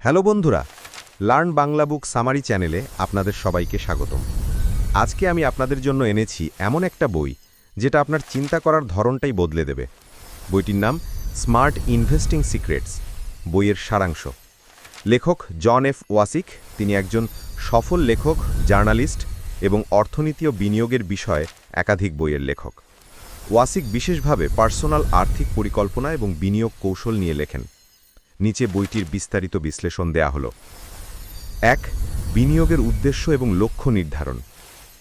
Hello বন্ধুরা, learn Bangla বুক summary চ্যানেলে আপনাদের সবাইকে স্বাগতম। আজকে আমি আপনাদের জন্য এনেছি এমন একটা বই যেটা আপনার চিন্তা করার ধরনটাই বদলে দেবে। বইটির নাম স্মার্ট ইনভেস্টিং সিক্রেটস। বইয়ের সারাংশ। লেখক জন এফ ওয়াসিক। তিনি একজন সফল লেখক, জার্নালিস্ট এবং অর্থনীতি ও বিনিয়োগের বিষয়ে একাধিক বইয়ের লেখক। ওয়াসিক বিশেষভাবে পার্সোনাল আর্থিক পরিকল্পনা এবং বিনিয়োগ কৌশল নিয়ে লেখেন। নিচে বইটির বিস্তারিত বিশ্লেষণ দেয়া হলো। ১. বিনিয়োগের উদ্দেশ্য এবং লক্ষ্য নির্ধারণ।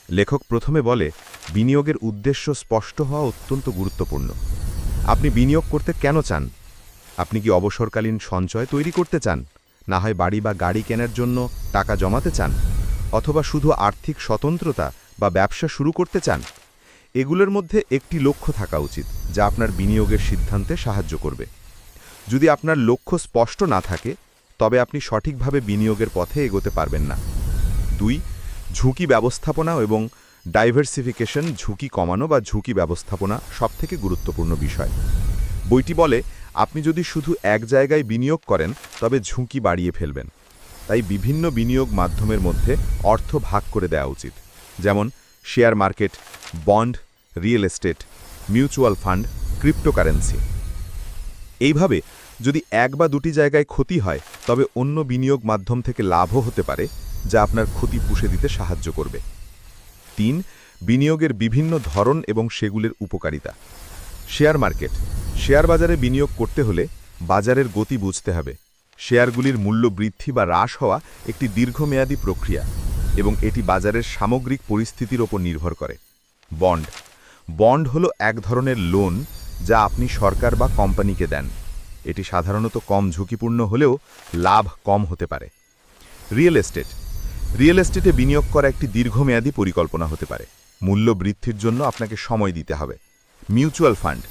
লেখক প্রথমে বলে, বিনিয়োগের উদ্দেশ্য স্পষ্ট হওয়া অত্যন্ত গুরুত্বপূর্ণ। আপনি বিনিয়োগ করতে কেন চান? আপনি কি অবসরকালীন সঞ্চয় তৈরি করতে চান, না হয় বাড়ি বা গাড়ি কেনার জন্য টাকা জমাতে চান, অথবা শুধু আর্থিক স্বতন্ত্রতা বা ব্যবসা শুরু করতে চান? এগুলোর মধ্যে একটি লক্ষ্য থাকা উচিত যা আপনার বিনিয়োগের সিদ্ধান্তে সাহায্য করবে। যদি আপনার লক্ষ্য স্পষ্ট না থাকে, তবে আপনি সঠিকভাবে বিনিয়োগের পথে এগোতে পারবেন না। ২. ঝুঁকি ব্যবস্থাপনা এবং ডাইভার্সিফিকেশন। ঝুঁকি কমানো বা ঝুঁকি ব্যবস্থাপনা সবথেকে গুরুত্বপূর্ণ বিষয়। বইটি বলে, আপনি যদি শুধু এক জায়গায় বিনিয়োগ করেন তবে ঝুঁকি বাড়িয়ে ফেলবেন। তাই বিভিন্ন বিনিয়োগ মাধ্যমের মধ্যে অর্থ ভাগ করে দেওয়া উচিত, যেমন share market, bond, real estate, mutual fund, cryptocurrency. এইভাবে যদি এক বা দুটি জায়গায় ক্ষতি হয়, তবে অন্য বিনিয়োগ মাধ্যম থেকে লাভও হতে পারে, যা আপনার ক্ষতি পুষে দিতে সাহায্য করবে। ৩. বিনিয়োগের বিভিন্ন ধরন এবং সেগুলির উপকারিতা। Share market. শেয়ার বাজারে বিনিয়োগ করতে হলে বাজারের গতি বুঝতে হবে। শেয়ারগুলির মূল্য বৃদ্ধি বা হ্রাস হওয়া একটি দীর্ঘমেয়াদী প্রক্রিয়া এবং এটি বাজারের সামগ্রিক পরিস্থিতির ওপর নির্ভর করে। বন্ড। বন্ড হল এক ধরনের লোন যা আপনি সরকার বা কোম্পানিকে দেন। এটি সাধারণত কম ঝুঁকিপূর্ণ হলেও লাভ কম হতে পারে। Real estate. রিয়েল এস্টেটে বিনিয়োগ করা একটি দীর্ঘমেয়াদী পরিকল্পনা হতে পারে। মূল্য বৃদ্ধির জন্য আপনাকে সময় দিতে হবে। Mutual fund.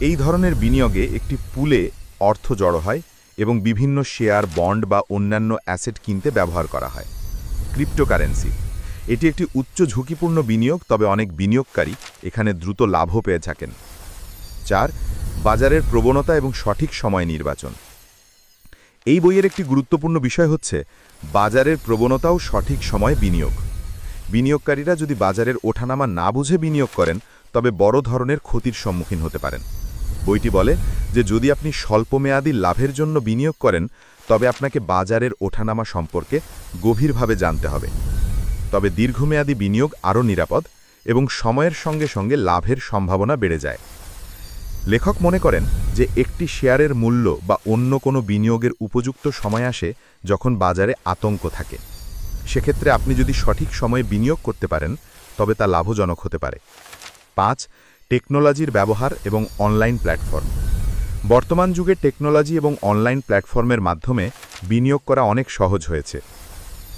এই ধরনের বিনিয়োগে একটি পুলে অর্থ জড়ো হয় এবং বিভিন্ন শেয়ার, বন্ড বা অন্যান্য অ্যাসেট কিনতে ব্যবহার করা হয়। ক্রিপ্টোকারেন্সি। এটি একটি উচ্চ ঝুঁকিপূর্ণ বিনিয়োগ, তবে অনেক বিনিয়োগকারী এখানে দ্রুত লাভও পেয়ে থাকেন। ৪. বাজারের প্রবণতা এবং সঠিক সময় নির্বাচন। এই বইয়ের একটি গুরুত্বপূর্ণ বিষয় হচ্ছে বাজারের প্রবণতা ও সঠিক সময় বিনিয়োগ। বিনিয়োগকারীরা যদি বাজারের ওঠানামা না বুঝে বিনিয়োগ করেন, তবে বড় ধরনের ক্ষতির সম্মুখীন হতে পারেন। বইটি বলে যে যদি আপনি স্বল্পমেয়াদী লাভের জন্য বিনিয়োগ করেন, তবে আপনাকে বাজারের ওঠানামা সম্পর্কে গভীরভাবে জানতে হবে। তবে দীর্ঘমেয়াদী বিনিয়োগ আরও নিরাপদ এবং সময়ের সঙ্গে সঙ্গে লাভের সম্ভাবনা বেড়ে যায়। লেখক মনে করেন যে একটি শেয়ারের মূল্য বা অন্য কোনো বিনিয়োগের উপযুক্ত সময় আসে যখন বাজারে আতঙ্ক থাকে। সেক্ষেত্রে আপনি যদি সঠিক সময়ে বিনিয়োগ করতে পারেন, তবে তা লাভজনক হতে পারে। ৫. টেকনোলজির ব্যবহার এবং অনলাইন প্ল্যাটফর্ম। বর্তমান যুগে টেকনোলজি এবং অনলাইন প্ল্যাটফর্মের মাধ্যমে বিনিয়োগ করা অনেক সহজ হয়েছে।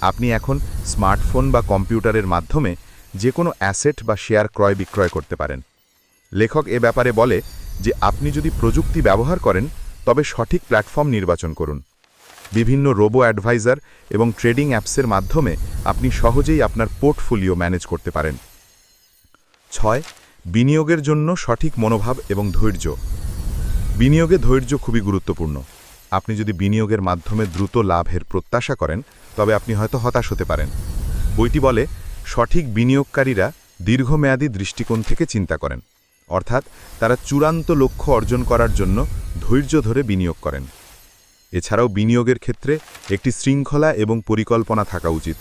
আপনি এখন স্মার্টফোন বা কম্পিউটারের মাধ্যমে যে কোনো অ্যাসেট বা শেয়ার ক্রয় বিক্রয় করতে পারেন। লেখক এ ব্যাপারে বলে যে আপনি যদি প্রযুক্তি ব্যবহার করেন, তবে সঠিক প্ল্যাটফর্ম নির্বাচন করুন। বিভিন্ন রোবো অ্যাডভাইজার এবং ট্রেডিং অ্যাপসের মাধ্যমে আপনি সহজেই আপনার পোর্টফোলিও ম্যানেজ করতে পারেন। ৬. বিনিয়োগের জন্য সঠিক মনোভাব এবং ধৈর্য। বিনিয়োগে ধৈর্য খুবই গুরুত্বপূর্ণ। আপনি যদি বিনিয়োগের মাধ্যমে দ্রুত লাভের প্রত্যাশা করেন, তবে আপনি হয়তো হতাশ হতে পারেন। বইটি বলে সঠিক বিনিয়োগকারীরা দীর্ঘমেয়াদী দৃষ্টিকোণ থেকে চিন্তা করেন, অর্থাৎ তারা চূড়ান্ত লক্ষ্য অর্জন করার জন্য ধৈর্য ধরে বিনিয়োগ করেন। এছাড়াও বিনিয়োগের ক্ষেত্রে একটি শৃঙ্খলা এবং পরিকল্পনা থাকা উচিত।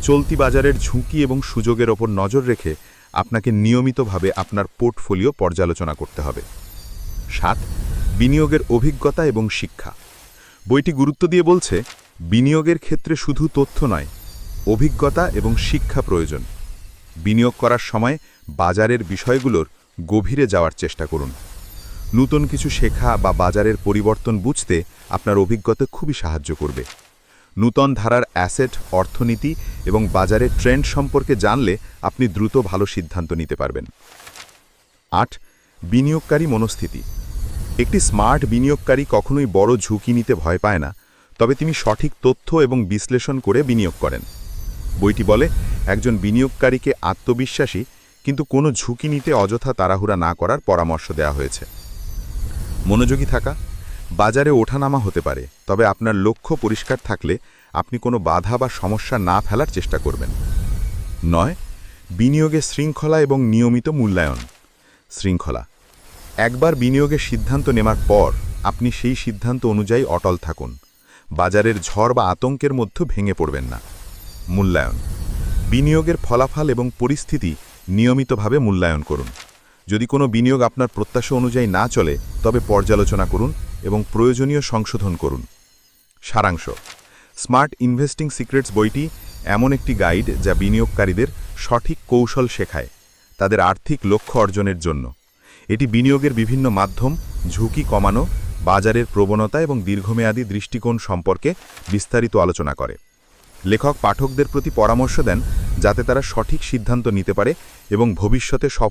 চলতি বাজারের ঝুঁকি এবং সুযোগের ওপর নজর রেখে আপনাকে নিয়মিতভাবে আপনার পোর্টফোলিও পর্যালোচনা করতে হবে। ৭. বিনিয়োগের অভিজ্ঞতা এবং শিক্ষা। বইটি গুরুত্ব দিয়ে বলছে বিনিয়োগের ক্ষেত্রে শুধু তথ্য নয়, অভিজ্ঞতা এবং শিক্ষা প্রয়োজন। বিনিয়োগ করার সময় বাজারের বিষয়গুলোর গভীরে যাওয়ার চেষ্টা করুন। নতুন কিছু শেখা বা বাজারের পরিবর্তন বুঝতে আপনার অভিজ্ঞতা খুবই সাহায্য করবে। নূতন ধারার অ্যাসেট, অর্থনীতি এবং বাজারের ট্রেন্ড সম্পর্কে জানলে আপনি দ্রুত ভালো সিদ্ধান্ত নিতে পারবেন। ৮. বিনিয়োগকারী মনস্থিতি। একটি স্মার্ট বিনিয়োগকারী কখনোই বড় ঝুঁকি নিতে ভয় পায় না, তবে তিনি সঠিক তথ্য এবং বিশ্লেষণ করে বিনিয়োগ করেন। বইটি বলে একজন বিনিয়োগকারীকে আত্মবিশ্বাসী কিন্তু কোনো ঝুঁকি নিতে অযথা তাড়াহুড়া না করার পরামর্শ দেওয়া হয়েছে। মনোযোগী থাকা। বাজারে ওঠানামা হতে পারে, তবে আপনার লক্ষ্য পরিষ্কার থাকলে আপনি কোনো বাধা বা সমস্যা না ফেলার চেষ্টা করবেন। 9. বিনিয়োগের শৃঙ্খলা এবং নিয়মিত মূল্যায়ন। শৃঙ্খলা: একবার বিনিয়োগের সিদ্ধান্ত নেওয়ার পর আপনি সেই সিদ্ধান্ত অনুযায়ী অটল থাকুন। বাজারের ঝড় বা আতঙ্কের মধ্যে ভেঙে পড়বেন না। মূল্যায়ন: বিনিয়োগের ফলাফল এবং পরিস্থিতি নিয়মিতভাবে মূল্যায়ন করুন। যদি কোনো বিনিয়োগ আপনার প্রত্যাশা অনুযায়ী না চলে, তবে পর্যালোচনা করুন এবং প্রয়োজনীয় সংশোধন করুন। সারাংশ: স্মার্ট ইনভেস্টিং সিক্রেটস বইটি এমন একটি গাইড যা বিনিয়োগকারীদের সঠিক কৌশল শেখায় তাদের আর্থিক লক্ষ্য অর্জনের জন্য। এটি বিনিয়োগের বিভিন্ন মাধ্যম, ঝুঁকি কমানো, বাজারের প্রবণতা এবং দীর্ঘমেয়াদী দৃষ্টিকোণ সম্পর্কে বিস্তারিত আলোচনা করে। লেখক পাঠকদের প্রতি পরামর্শ দেন যাতে তারা সঠিক সিদ্ধান্ত নিতে পারে এবং ভবিষ্যতে সফল